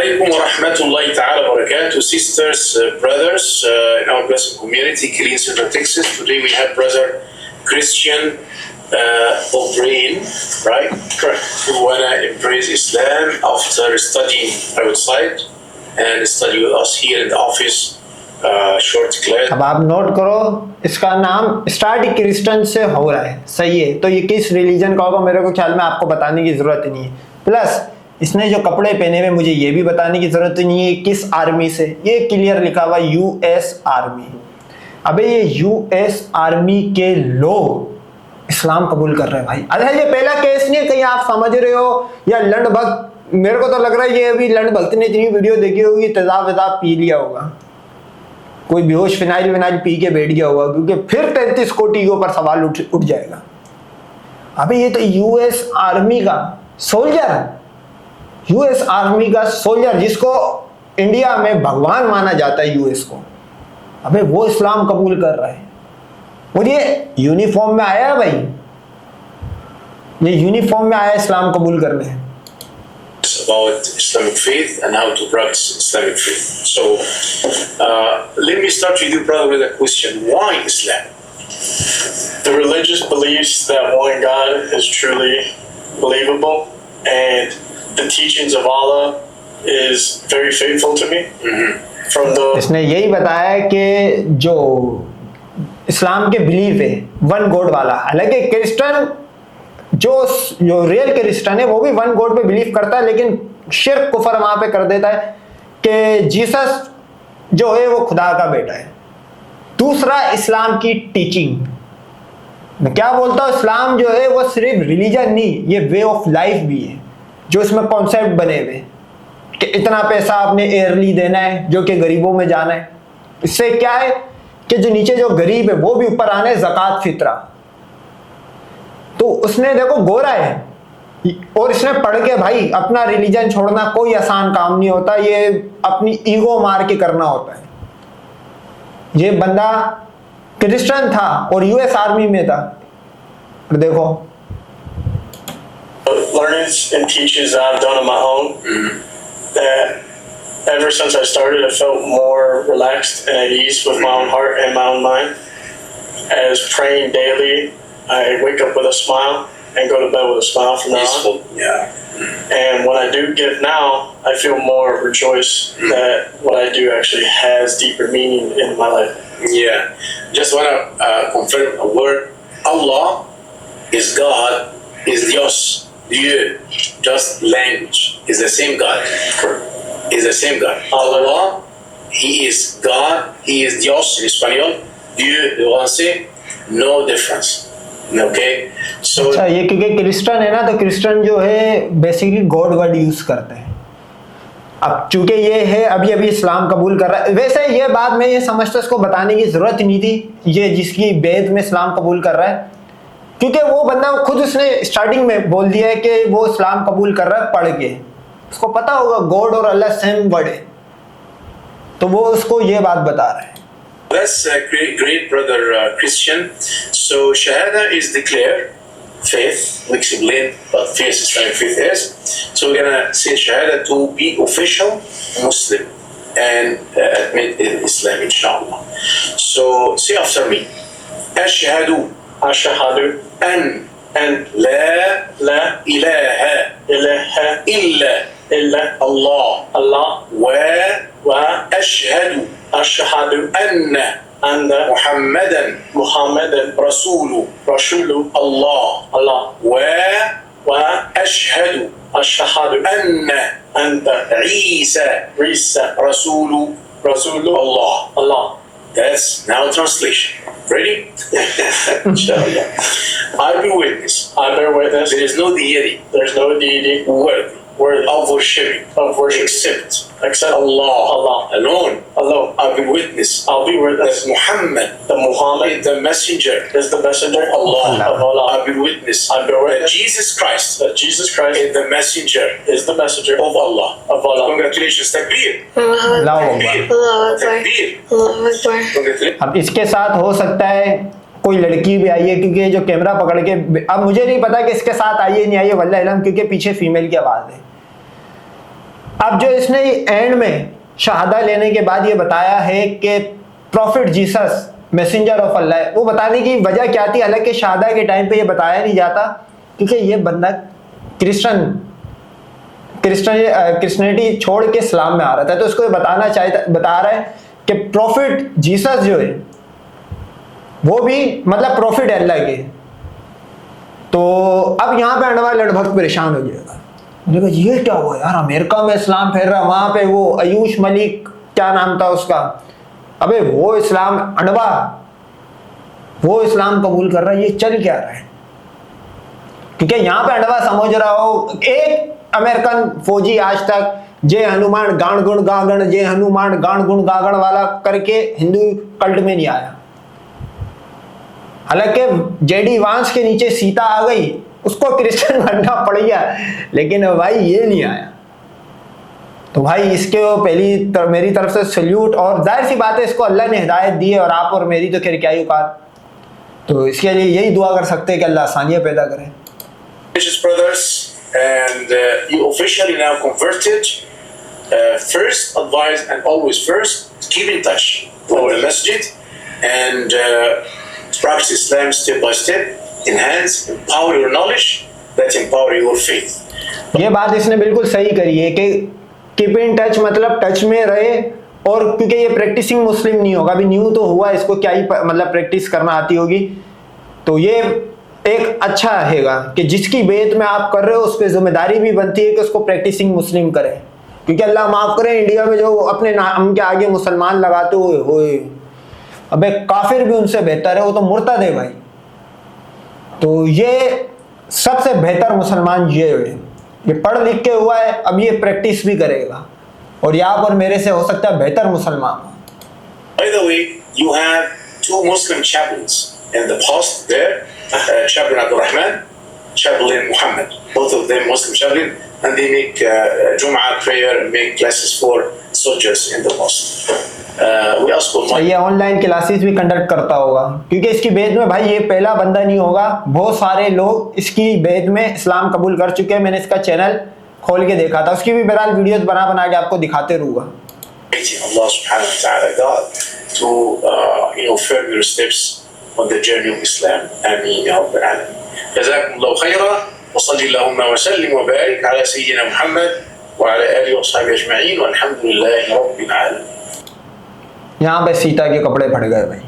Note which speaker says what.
Speaker 1: alaikum wa rahmatullahi ta'ala wa barakatuh, sisters, brothers, in our blessed community, Killeen Central, Texas. Today we have brother Christian O'Brien, right? Correct. Who wanna embrace Islam after studying outside and study with us here in the office. Short class.
Speaker 2: अब आप note करो, इसका नाम start Christian से हो रहा है, सही है। तो ये किस रिलीजन का होगा मेरे को ख्याल में आपको बताने की जरूरत नहीं है। प्लस इसने जो कपड़े पहने हुए मुझे ये भी बताने की जरूरत नहीं है किस आर्मी से, ये क्लियर लिखा हुआ यूएस आर्मी। अबे ये यूएस आर्मी के लोग इस्लाम कबूल कर रहे हैं भाई। अरे ये पहला केस नहीं है, कहीं आप समझ रहे हो या लंड भक्त। मेरे को तो लग रहा है ये अभी लंड भक्त ने इतनी वीडियो देखी होगी, तेजाब वेजाब पी लिया होगा, कोई बेहोश फिनाइल विनाइल पी के बैठ गया होगा, क्योंकि फिर 33 कोटि के ऊपर सवाल उठ जाएगा। अबे ये तो यूएस आर्मी का सोल्जर, यूएस आर्मी का सोल्जर जिसको इंडिया में भगवान माना जाता है यूएस को, अबे वो इस्लाम कबूल कर रहा है। और ये यूनिफॉर्म में आया है भाई, ये यूनिफॉर्म में आया इस्लाम कबूल करने।
Speaker 1: About Islamic faith and how to practice Islamic faith. So, let me start with you, brother, with a question. Why Islam?
Speaker 3: The religious beliefs that one God is truly believable, and the teachings of Allah is very faithful to me. From the
Speaker 2: इसने यही बताया कि जो इस्लाम के belief है one God वाला, हालांकि Christian जो रियल क्रिश्चियन है वो भी वन गॉड पे बिलीव करता है, लेकिन शिर्क कुफर वहां पे कर देता है कि जीसस जो है वो खुदा का बेटा है। दूसरा इस्लाम की टीचिंग, मैं क्या बोलता हूँ, इस्लाम जो है वो सिर्फ रिलीजन नहीं, ये वे ऑफ लाइफ भी है। जो इसमें कॉन्सेप्ट बने हुए कि इतना पैसा आपने एयरली देना है जो कि गरीबों में जाना है, इससे क्या है कि जो नीचे जो गरीब है वो भी ऊपर आना है, ज़कात फितरा। तो उसने देखो गोरा है और इसने पढ़ के भाई अपना रिलीजन छोड़ना कोई आसान काम नहीं होता, ये अपनी ईगो मार के करना होता है। ये बंदा क्रिश्चियन था और यूएस आर्मी में था, और देखो
Speaker 3: learnings and teachings that I've done on my own, that ever since I started, I felt more relaxed and at ease with my own heart and my own mind. As praying daily, I wake up with a smile and go to bed with a smile from now on.
Speaker 1: Yeah.
Speaker 3: And when I do give now, I feel more rejoiced that what I do actually has deeper meaning in my life.
Speaker 1: Yeah. Just want to confirm a word. Allah is God, is Dios. Just language is the same God. Is the same God. Allah, He is God, He is Dios in Espanol. You want to say no difference. Okay. So
Speaker 2: अच्छा, ये क्योंकि Christian है ना, तो Christian जो है basically God word use करते हैं। अब चूंकि ये है अभी अभी इस्लाम कबूल कर रहा है, वैसे ये बात मैं ये समझता इसको बताने की जरूरत नहीं थी, ये जिसकी बेद में इस्लाम कबूल कर रहा है, क्योंकि वो बंदा खुद उसने स्टार्टिंग में बोल दिया है कि वो इस्लाम कबूल कर रहा है पढ़ के। उसको पता होगा गॉड और अल्लाह सेम वर्ड है, तो वो उसको ये बात बता रहा है।
Speaker 1: that's a great brother Christian. So Shahada is declared faith. We explain what faith, Islamic faith is. So we're gonna say Shahada to be official Muslim and admit Islam, inshallah. So say after me. Ashhadu an la ilaha illa Allah wa ashhadu anna Muhammadan Rasulu Allah wa ashhadu anna Isa Rasulu Allah. That's now translation. Ready? Inshallah. I bear witness. There is no deity worthy of worship except Allah alone. I bear witness. That Muhammad is the messenger of Allah. I bear witness. That Jesus Christ is the messenger of Allah. Congratulations. Takbir. Takbir.
Speaker 2: अब इसके साथ हो सकता है कोई लड़की भी आई है, क्योंकि जो कैमरा पकड़ के, अब मुझे नहीं पता कि इसके साथ आई है नहीं आई है, वल्लाह इल्म, क्योंकि पीछे फीमेल की आवाज है। अब जो इसने एंड में शहादा लेने के बाद ये बताया है कि प्रॉफिट जीसस मैसेंजर ऑफ अल्लाह है, वो बताने की वजह क्या थी? हालांकि शहादा के टाइम पे ये बताया नहीं जाता क्योंकि ये बंदा क्रिश्चियनिटी छोड़ के इस्लाम में आ रहा था, तो उसको ये बता रहा है कि प्रॉफिट जीसस जो है वो भी मतलब प्रॉफिट है अल्लाह के। तो अब यहाँ पे अनवर लड़भक्त परेशान हो जाएगा, मुझे कहा ये क्या हुआ यार, अमेरिका में इस्लाम फैल रहा, वहां पे वो आयुष मलिक क्या नाम था उसका, अबे वो इस्लाम अनवा वो इस्लाम कबूल कर रहा है, ये चल क्या रहा है? क्योंकि यहाँ पे अनवा समझ रहा हो, एक अमेरिकन फौजी आज तक जय हनुमान गाण गुण गागण जय हनुमान गाण गुण गागण वाला करके हिंदू कल्ट में नहीं आया। हालांकि जेडी वांस के नीचे सीता आ गई, उसको क्रिश्चियन बनना पड़ गया, लेकिन भाई ये नहीं आया। तो भाई इसके मेरी तरफ से सल्यूट, और जाहिर सी बात है इसको अल्लाह ने हिदायत दी है और आप और मेरी तो खैर क्या ही औकात, तो इसके लिए यही दुआ कर सकते हैं कि अल्लाह आसानियां पैदा करे।
Speaker 1: Precious brothers, and you officially now converted. First advice and always first, keep in touch with the masjid and practice Islam step by step. Enhance, empower your knowledge, that empower your faith.
Speaker 2: ये बात इसने बिल्कुल सही करी है कि keep in touch मतलब touch में रहे, और क्योंकि ये प्रैक्टिसिंग मुस्लिम नहीं होगा, अभी न्यू तो हुआ, इसको क्या ही मतलब प्रैक्टिस करना आती होगी, तो ये एक अच्छा रहेगा कि जिसकी बेत में आप कर रहे हो उस पर जिम्मेदारी भी बनती है कि उसको प्रैक्टिसिंग मुस्लिम करे। क्योंकि अल्लाह माफ करे, इंडिया में जो अपने नाम के आगे मुसलमान लगाते हुए अबे काफिर भी उनसे बेहतर है, वो तो मुर्तद है भाई। तो ये सबसे बेहतर मुसलमान ये पढ़ लिख के हुआ है, अब ये प्रैक्टिस भी करेगा और यहाँ पर मेरे से हो सकता है बेहतर मुसलमान।
Speaker 1: By the way, you have two Muslim chaplains in the past there, Chaplain Abdul Rahman, Chaplain Muhammad, both of them Muslim chaplain, and they make Jum'ah prayer and make classes for soldiers in the mosque. We ask for
Speaker 2: ये online classes भी conduct करता होगा, क्योंकि इसकी बेद में भाई ये पहला बंदा नहीं होगा, बहुत सारे लोग इसकी बेद में इस्लाम कबूल कर चुके हैं। मैंने इसका चैनल खोल के देखा था, उसकी भी बहरहाल वीडियोस बना के आपको दिखाते रहूंगा।
Speaker 1: Allah subhanahu wa ta'ala God to firm your steps on the journey of Islam. Ameen ya Rabbal Alamin. Jazakumullahu khairan wa salli Allahumma wa sallim wa barik ala sayyidina Muhammad wa ala alihi wa sahbihi ajma'in walhamdulillahi rabbil alamin.
Speaker 2: यहाँ पे सीता के कपड़े फट गए भाई।